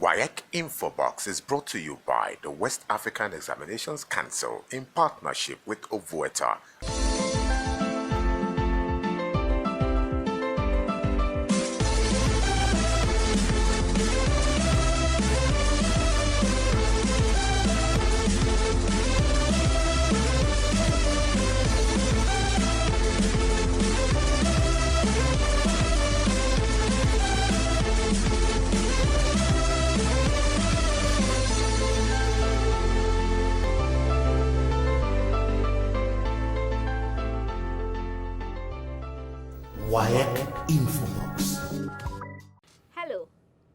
WAEC INFOBOX is brought to you by the West African Examinations Council in partnership with authoritative. WAEC INFOBOX. Hello,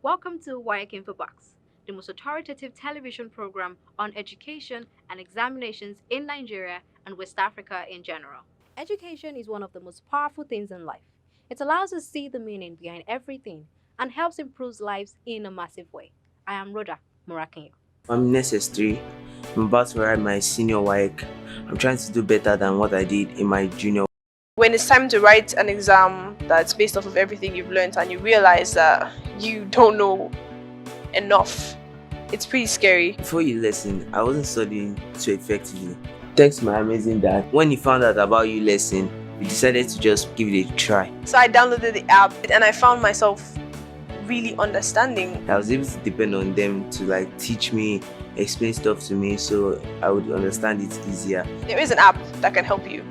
welcome to WAEC INFOBOX, the most authoritative television program on education and examinations in Nigeria and West Africa in general. Education is one of the most powerful things in life. It allows us to see the meaning behind everything and helps improve lives in a massive way. I am Rhoda Murakinyo. I'm necessary. I'm about to write my senior WAEC. I'm trying to do better than what I did in my junior. When it's time to write an exam that's based off of everything you've learned and you realize that you don't know enough, it's pretty scary. Before you lesson, I wasn't studying too effectively. Thanks to my amazing dad. When he found out about you lesson, we decided to just give it a try. So I downloaded the app and I found myself really understanding. I was able to depend on them to teach me, explain stuff to me so I would understand it easier. There is an app that can help you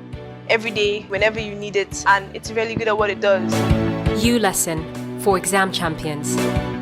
every day, whenever you need it, and it's really good at what it does. U-Lesson for exam champions.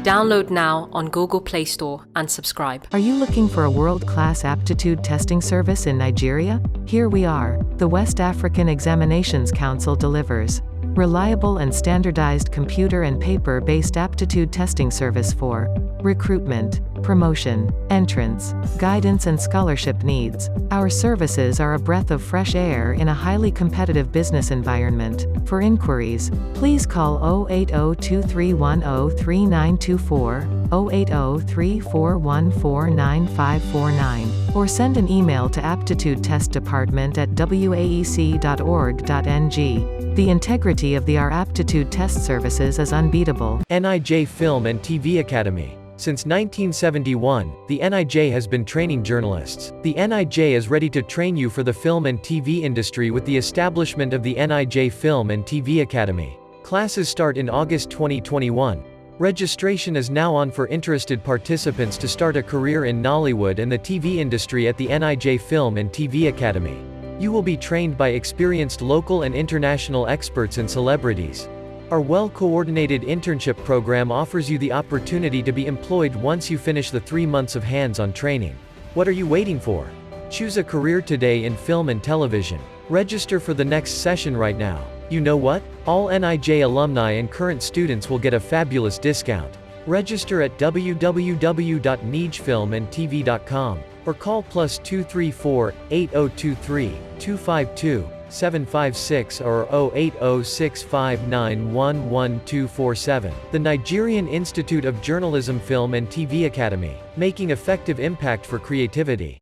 Download now on Google Play Store and subscribe. Are you looking for a world-class aptitude testing service in Nigeria? Here we are. The West African Examinations Council delivers reliable and standardized computer and paper-based aptitude testing service for recruitment, promotion, entrance, guidance and scholarship needs. Our services are a breath of fresh air in a highly competitive business environment. For inquiries, please call 080-2310-3924, 080-3414-9549, or send an email to aptitudetestdepartment@waec.org.ng. The integrity of our aptitude test services is unbeatable. NIJ Film and TV Academy. Since 1971, the NIJ has been training journalists. The NIJ is ready to train you for the film and TV industry with the establishment of the NIJ Film and TV Academy. Classes start in August 2021. Registration is now on for interested participants to start a career in Nollywood and the TV industry at the NIJ Film and TV Academy. You will be trained by experienced local and international experts and celebrities. Our well-coordinated internship program offers you the opportunity to be employed once you finish the 3 months of hands-on training. What are you waiting for? Choose a career today in film and television. Register for the next session right now. You know what? All NIJ alumni and current students will get a fabulous discount. Register at www.nijfilmandtv.com or call +234 8023 252 756 or 08065911247. The Nigerian Institute of Journalism Film and TV Academy, making effective impact for creativity.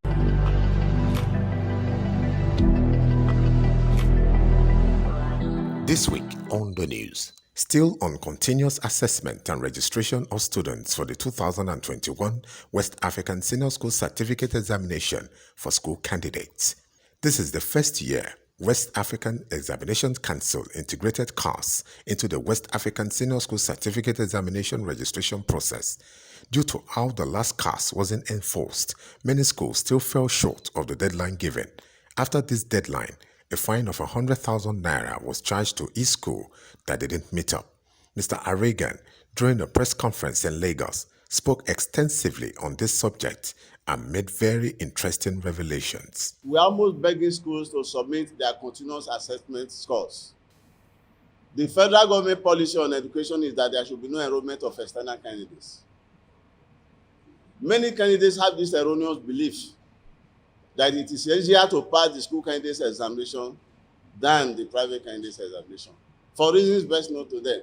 This week on the news, still on continuous assessment and registration of students for the 2021 West African Senior School Certificate Examination for school candidates. This is the first year West African Examinations Council integrated CAS into the West African Senior School Certificate Examination registration process. Due to how the last CAS wasn't enforced, many schools still fell short of the deadline given. After this deadline, a fine of 100,000 naira was charged to each school that didn't meet up. Mr. Aregan, during a press conference in Lagos, spoke extensively on this subject and made very interesting revelations. We are almost begging schools to submit their continuous assessment scores. The federal government policy on education is that there should be no enrollment of external candidates. Many candidates have this erroneous belief that it is easier to pass the school candidates examination than the private candidates examination, for reasons best known to them.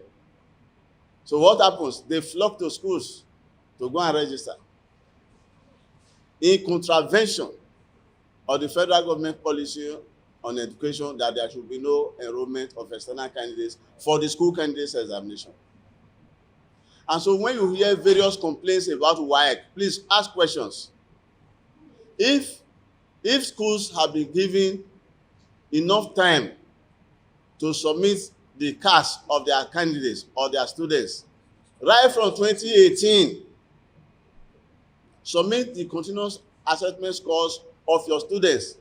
So what happens? They flock to schools to go and register, in contravention of the federal government policy on education that there should be no enrollment of external candidates for the school candidates examination. And so when you hear various complaints about WAEC, please ask questions. If schools have been given enough time to submit the CAS of their candidates or their students, right from 2018, submit the continuous assessment scores of your students.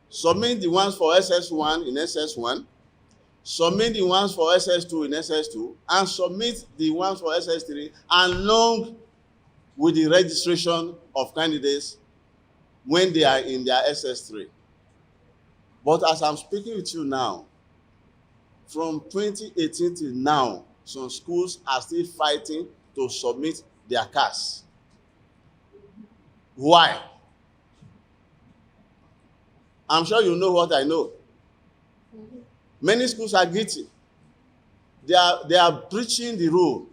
Submit the ones for SS1 in SS1, submit the ones for SS2 in SS2, and submit the ones for SS3 along with the registration of candidates when they are in their SS3. But as I'm speaking with you now, from 2018 till now, some schools are still fighting to submit their CAS. Why? I'm sure you know what I know. Many schools are guilty. They are breaching the rule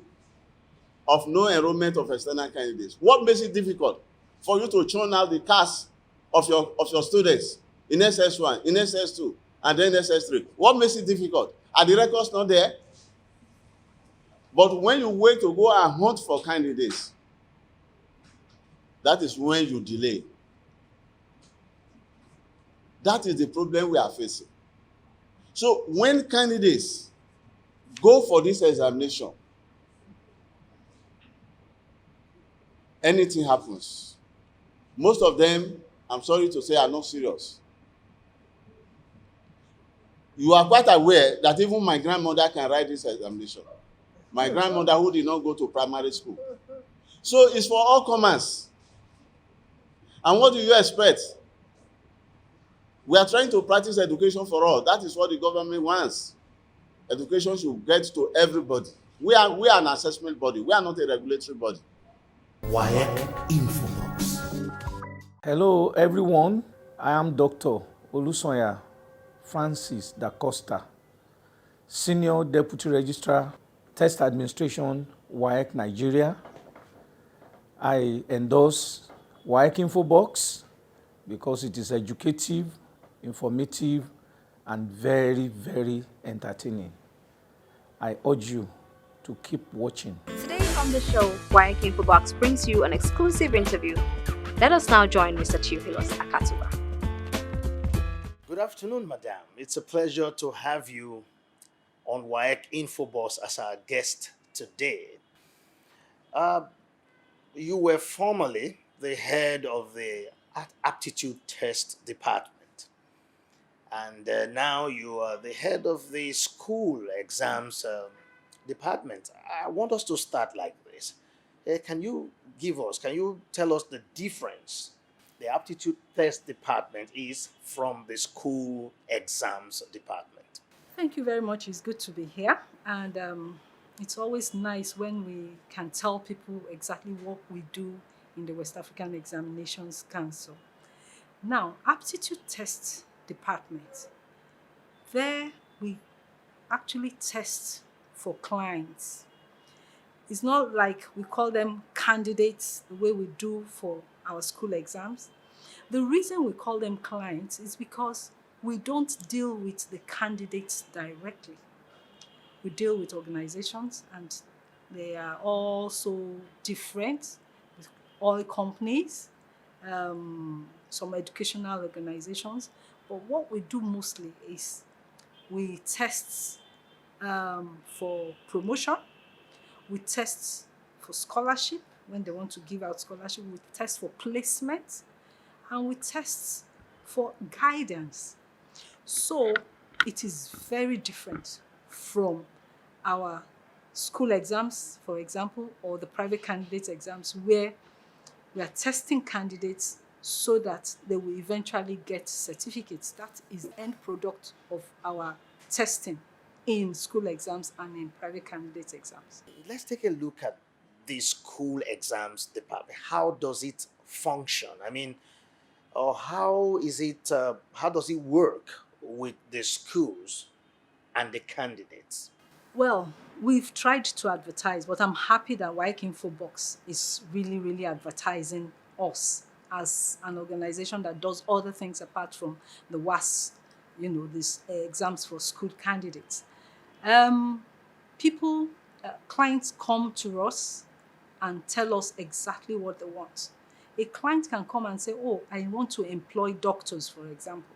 of no enrollment of external candidates. What makes it difficult for you to churn out the CAS of your students in SS1, in SS2, and then SS3? What makes it difficult? Are the records not there? But when you wait to go and hunt for candidates, that is when you delay. That is the problem we are facing. So when candidates go for this examination, anything happens. Most of them, I'm sorry to say, are not serious. You are quite aware that even my grandmother can write this examination. My grandmother who did not go to primary school. So it's for all comers. And what do you expect? We are trying to practice education for all. That is what the government wants. Education should get to everybody. We are an assessment body. We are not a regulatory body. WAEC INFOBOX. Hello, everyone. I am Dr. Olusonya Francis Da Costa, Senior Deputy Registrar, Test Administration, WAEC Nigeria. I endorse WAEC INFOBOX because it is educative, informative, and very, very entertaining. I urge you to keep watching. Today on the show, WAEC InfoBox brings you an exclusive interview. Let us now join Mr. Theophilus Akatuba. Good afternoon, madam. It's a pleasure to have you on WAEC InfoBox as our guest today. You were formerly the head of the aptitude test department. And now you are the head of the school exams department. I want us to start like this. Can you tell us the difference the aptitude test department is from the school exams department? Thank you very much. It's good to be here. And it's always nice when we can tell people exactly what we do in the West African Examinations Council. Now, aptitude test department, there we actually test for clients. It's not like we call them candidates the way we do for our school exams. The reason we call them clients is because we don't deal with the candidates directly. We deal with organizations, and they are all so different, with oil companies, some educational organizations. But what we do mostly is we test for promotion, we test for scholarship when they want to give out scholarship, we test for placement, and we test for guidance. So it is very different from our school exams, for example, or the private candidate exams, where we are testing candidates so that they will eventually get certificates. That is the end product of our testing in school exams and in private candidate exams. Let's take a look at the school exams department. How does it function? I mean, or how does it work with the schools and the candidates? Well, we've tried to advertise, but I'm happy that WAEC InfoBox is really, really advertising us as an organization that does other things apart from the WAS, these exams for school candidates. People clients come to us and tell us exactly what they want. A client can come and say, oh, I want to employ doctors, for example.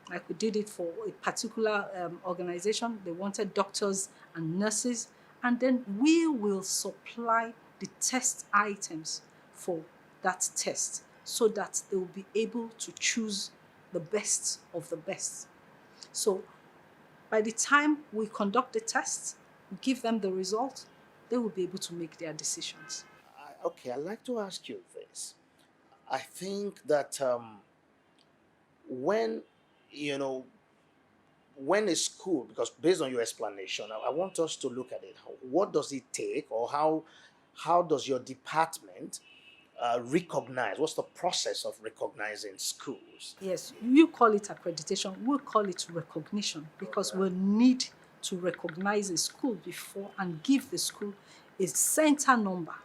Like we did it for a particular organization. They wanted doctors and nurses, and then we will supply the test items for that test so that they will be able to choose the best of the best. So by the time we conduct the test, give them the result, they will be able to make their decisions. Okay, I'd like to ask you this. I think that when, you know, when a school, because based on your explanation, I want us to look at it. What does it take, or how does your department recognize? What's the process of recognizing schools? Yes, you call it accreditation, we'll call it recognition, because we'll need to recognize a school before and give the school a center number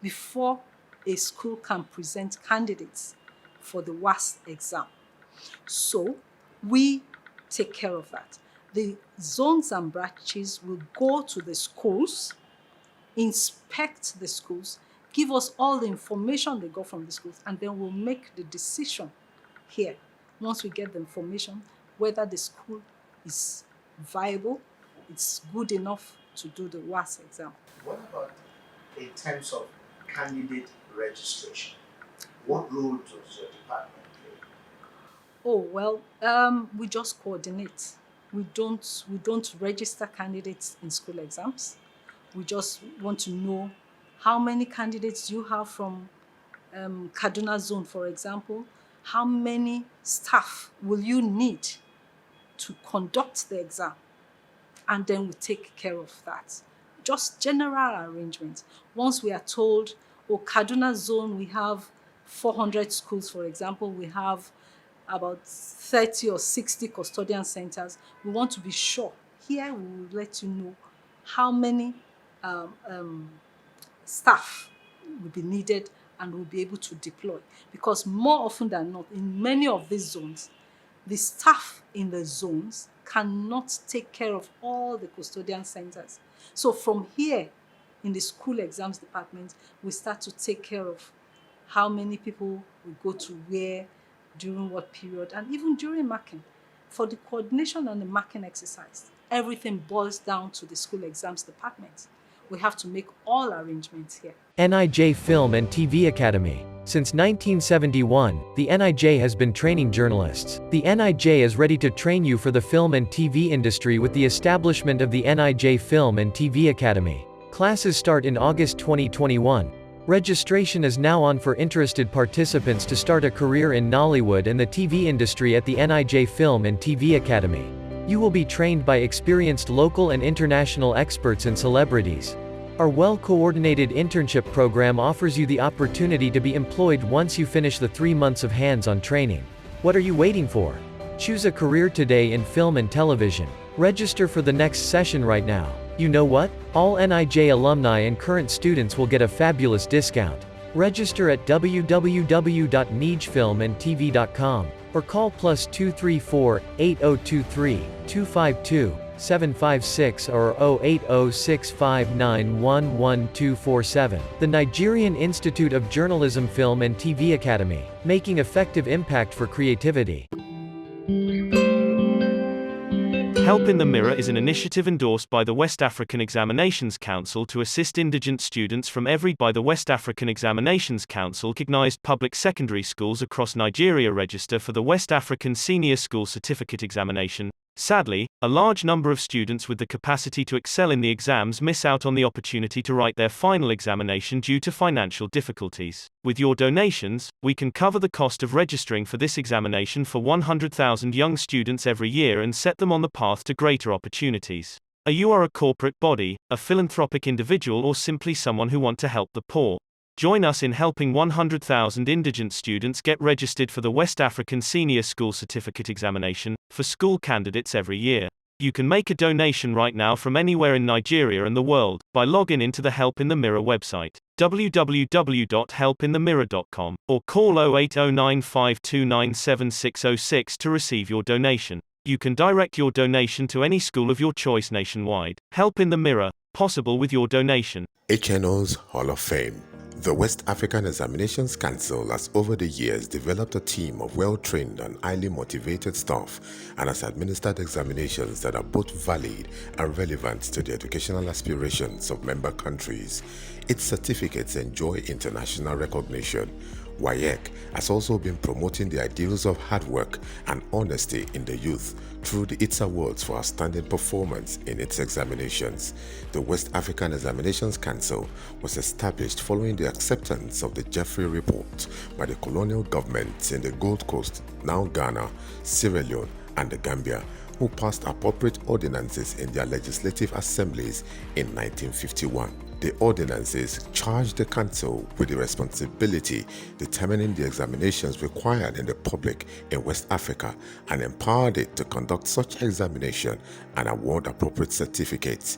before a school can present candidates for the WAEC exam. So we take care of that. The zones and branches will go to the schools, inspect the schools, give us all the information they got from the schools, and then we'll make the decision here, once we get the information, whether the school is viable, it's good enough to do the WAEC exam. What about in terms of candidate registration? What role does your department play? Oh, well, we just coordinate. We don't register candidates in school exams. We just want to know how many candidates you have from Kaduna zone, for example. How many staff will you need to conduct the exam? And then we take care of that. Just general arrangements. Once we are told, oh, Kaduna zone, we have 400 schools, for example, we have about 30 or 60 custodian centers. We want to be sure. Here we will let you know how many staff will be needed and will be able to deploy. Because more often than not, in many of these zones, the staff in the zones cannot take care of all the custodian centers. So from here, in the school exams department, we start to take care of how many people will go to where, during what period, and even during marking. For the coordination and the marking exercise, everything boils down to the school exams department. We have to make all arrangements here. NIJ Film and TV Academy. Since 1971, the NIJ has been training journalists. The NIJ is ready to train you for the film and TV industry with the establishment of the NIJ Film and TV Academy. Classes start in August 2021. Registration is now on for interested participants to start a career in Nollywood and the TV industry at the NIJ Film and TV Academy. You will be trained by experienced local and international experts and celebrities. Our well-coordinated internship program offers you the opportunity to be employed once you finish the 3 months of hands-on training. What are you waiting for? Choose a career today in film and television. Register for the next session right now. You know what? All NIJ alumni and current students will get a fabulous discount. Register at www.nijfilmandtv.com or call +234 8023 252 756 or 08065911247. The Nigerian Institute of Journalism Film and TV Academy, making effective impact for creativity. Help in the Mirror is an initiative endorsed by the West African Examinations Council to assist indigent students from by the West African Examinations Council recognized public secondary schools across Nigeria register for the West African Senior School Certificate Examination. Sadly, a large number of students with the capacity to excel in the exams miss out on the opportunity to write their final examination due to financial difficulties. With your donations, we can cover the cost of registering for this examination for 100,000 young students every year and set them on the path to greater opportunities. You are a corporate body, a philanthropic individual, or simply someone who want to help the poor? Join us in helping 100,000 indigent students get registered for the West African Senior School Certificate Examination for school candidates every year. You can make a donation right now from anywhere in Nigeria and the world by logging into the Help in the Mirror website, www.helpinthemirror.com, or call 080952976006 to receive your donation. You can direct your donation to any school of your choice nationwide. Help in the Mirror, possible with your donation. HNO's Hall of Fame. The West African Examinations Council has over the years developed a team of well-trained and highly motivated staff and has administered examinations that are both valid and relevant to the educational aspirations of member countries. Its certificates enjoy international recognition. WAEC has also been promoting the ideals of hard work and honesty in the youth through its awards for outstanding performance in its examinations. The West African Examinations Council was established following the acceptance of the Jeffrey Report by the colonial governments in the Gold Coast, now Ghana, Sierra Leone, and the Gambia, who passed appropriate ordinances in their legislative assemblies in 1951. The ordinances charged the council with the responsibility determining the examinations required in the public in West Africa and empowered it to conduct such examination and award appropriate certificates.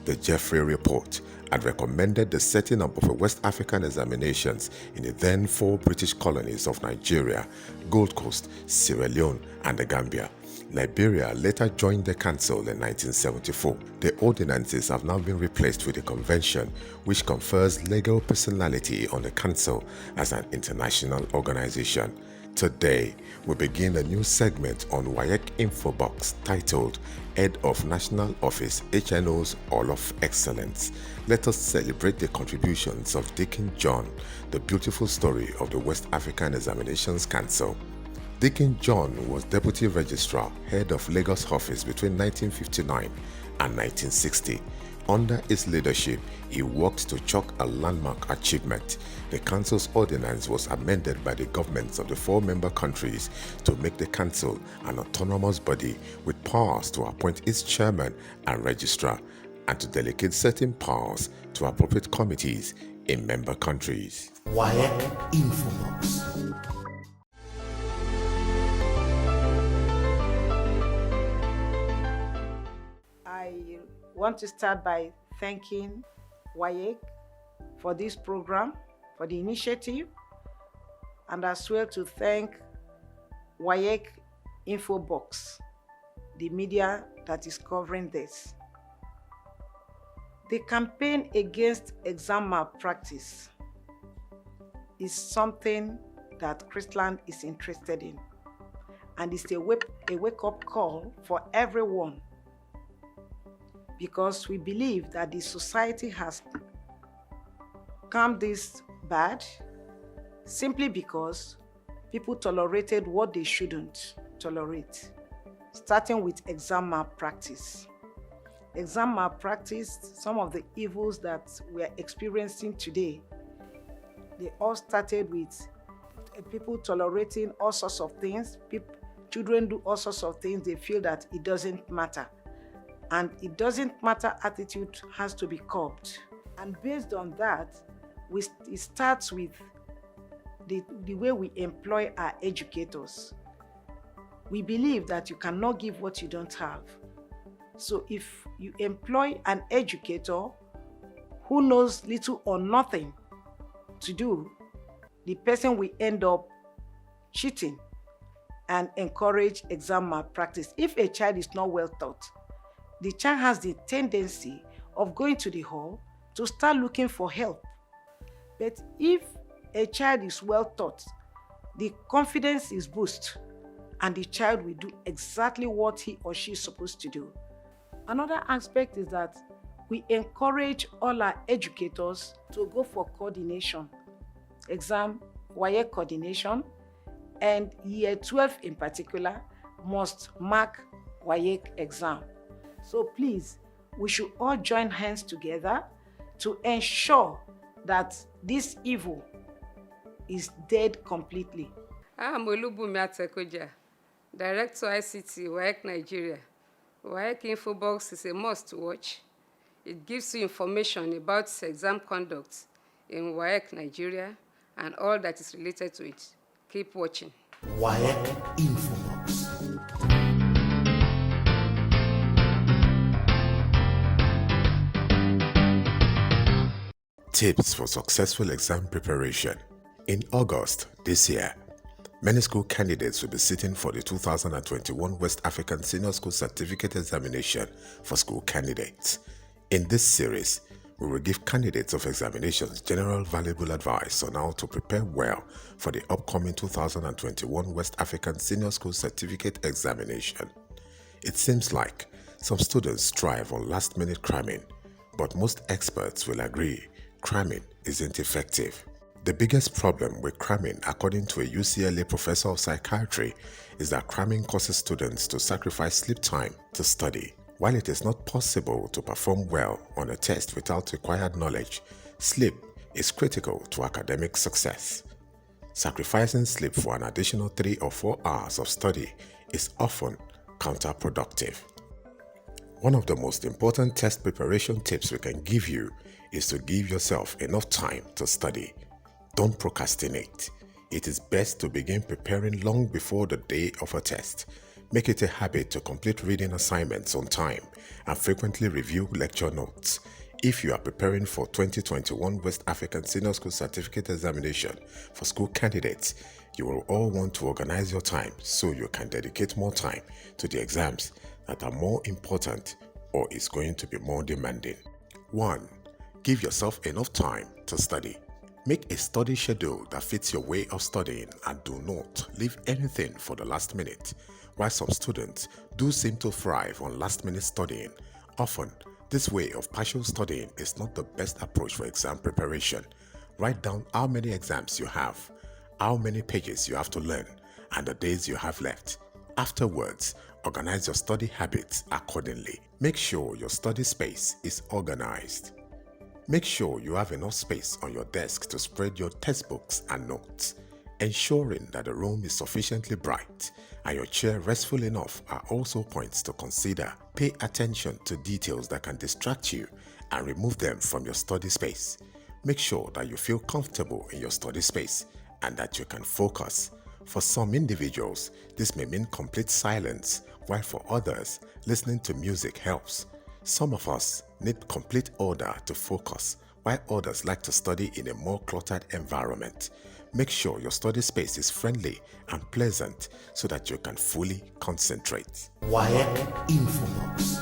The Jeffrey Report had recommended the setting up of a West African examinations in the then 4 British colonies of Nigeria, Gold Coast, Sierra Leone, and the Gambia. Liberia later joined the council in 1974. The ordinances have now been replaced with a convention which confers legal personality on the council as an international organization. Today, we begin a new segment on WAEC INFOBOX titled Head of National Office HNO's Hall of Excellence. Let us celebrate the contributions of Deacon John, the beautiful story of the West African Examinations Council. Deacon John was Deputy Registrar, Head of Lagos Office between 1959 and 1960. Under his leadership, he worked to chalk a landmark achievement. The Council's ordinance was amended by the governments of the 4 member countries to make the Council an autonomous body with powers to appoint its chairman and registrar and to delegate certain powers to appropriate committees in member countries. WAEC INFOBOX. I want to start by thanking WAEC for this program, for the initiative, and as well to thank WAEC INFOBOX, the media that is covering this. The campaign against exam malpractice is something that Chrisland is interested in, and it's a wake-up call for everyone, because we believe that the society has come this bad simply because people tolerated what they shouldn't tolerate, starting with exam malpractice. Exam malpractice, some of the evils that we are experiencing today, they all started with people tolerating all sorts of things. Children do all sorts of things, they feel that it doesn't matter. And it doesn't matter attitude has to be curbed. And based on that, it starts with the way we employ our educators. We believe that you cannot give what you don't have. So if you employ an educator who knows little or nothing to do, the person will end up cheating and encourage exam malpractice. If a child is not well taught, the child has the tendency of going to the hall to start looking for help. But if a child is well taught, the confidence is boosted and the child will do exactly what he or she is supposed to do. Another aspect is that we encourage all our educators to go for coordination, exam, WAEC coordination, and year 12 in particular must mark WAEC exam. So please, we should all join hands together to ensure that this evil is dead completely. I'm Olubumi Atekoja, Director ICT, WAEC Nigeria. WAEC INFOBOX is a must-watch. It gives you information about exam conduct in WAEC Nigeria and all that is related to it. Keep watching. WAEC INFOBOX. Tips for successful exam preparation. In August this year, Many school candidates will be sitting for the 2021 West African Senior School Certificate Examination for school candidates. In this series, we will give candidates of examinations general valuable advice on how to prepare well for the upcoming 2021 West African Senior School Certificate Examination. It seems like some students thrive on last-minute cramming, but most experts will agree cramming isn't effective. The biggest problem with cramming, according to a UCLA professor of psychiatry, is that cramming causes students to sacrifice sleep time to study. While it is not possible to perform well on a test without required knowledge, sleep is critical to academic success. Sacrificing sleep for an additional 3 or 4 hours of study is often counterproductive. One of the most important test preparation tips we can give you is to give yourself enough time to study. Don't procrastinate. It is best to begin preparing long before the day of a test. Make it a habit to complete reading assignments on time and frequently review lecture notes. If you are preparing for 2021 West African Senior School Certificate Examination for school candidates, you will all want to organize your time so you can dedicate more time to the exams that are more important or is going to be more demanding. 1. Give yourself enough time to study. Make a study schedule that fits your way of studying and do not leave anything for the last minute. While some students do seem to thrive on last-minute studying, often this way of partial studying is not the best approach for exam preparation. Write down how many exams you have, how many pages you have to learn, and the days you have left. Afterwards, organize your study habits accordingly. Make sure your study space is organized. Make sure you have enough space on your desk to spread your textbooks and notes. Ensuring that the room is sufficiently bright and your chair restful enough are also points to consider. Pay attention to details that can distract you and remove them from your study space. Make sure that you feel comfortable in your study space and that you can focus. For some individuals, this may mean complete silence, while for others, listening to music helps. Some of us need complete order to focus, while others like to study in a more cluttered environment. Make sure your study space is friendly and pleasant so that you can fully concentrate. WAEC INFOBOX.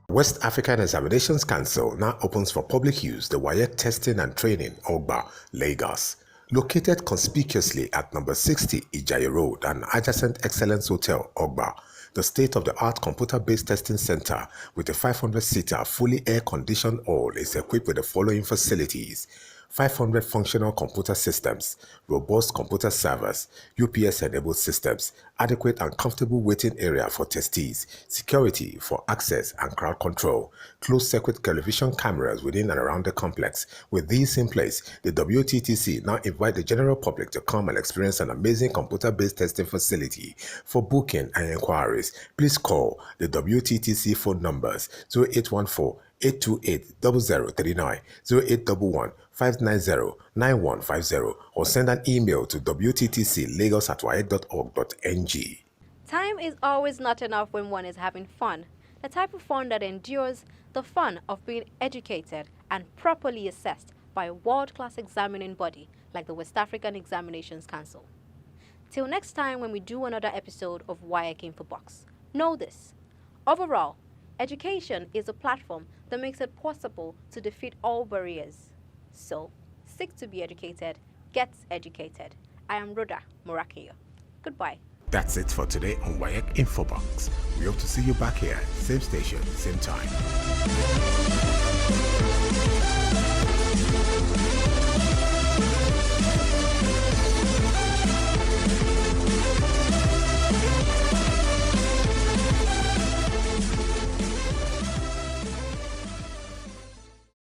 West African Examinations Council now opens for public use the WAEC Testing and Training Ogba, Lagos. Located conspicuously at number 60 Ijayi Road and adjacent Excellence Hotel, Ogba, the state-of-the-art computer-based testing center with a 500-seater fully air-conditioned hall is equipped with the following facilities: 500 functional computer systems, robust computer servers, UPS-enabled systems, adequate and comfortable waiting area for testees, security for access and crowd control, closed-circuit television cameras within and around the complex. With these in place, the WTTC now invite the general public to come and experience an amazing computer-based testing facility. For booking and inquiries, please call the WTTC phone numbers 0814-828-0039, 0811-590-9150, or send an email to wttclagos@waec.org.ng. Time is always not enough when one is having fun. The type of fun that endures, the fun of being educated and properly assessed by a world-class examining body like the West African Examinations Council. Till next time when we do another episode of WAEC INFOBOX, know this: overall, education is a platform that makes it possible to defeat all barriers. So, seek to be educated, get educated. I am Rhoda Morakiyo. Goodbye. That's it for today on WAEC INFOBOX. We hope to see you back here, same station, same time.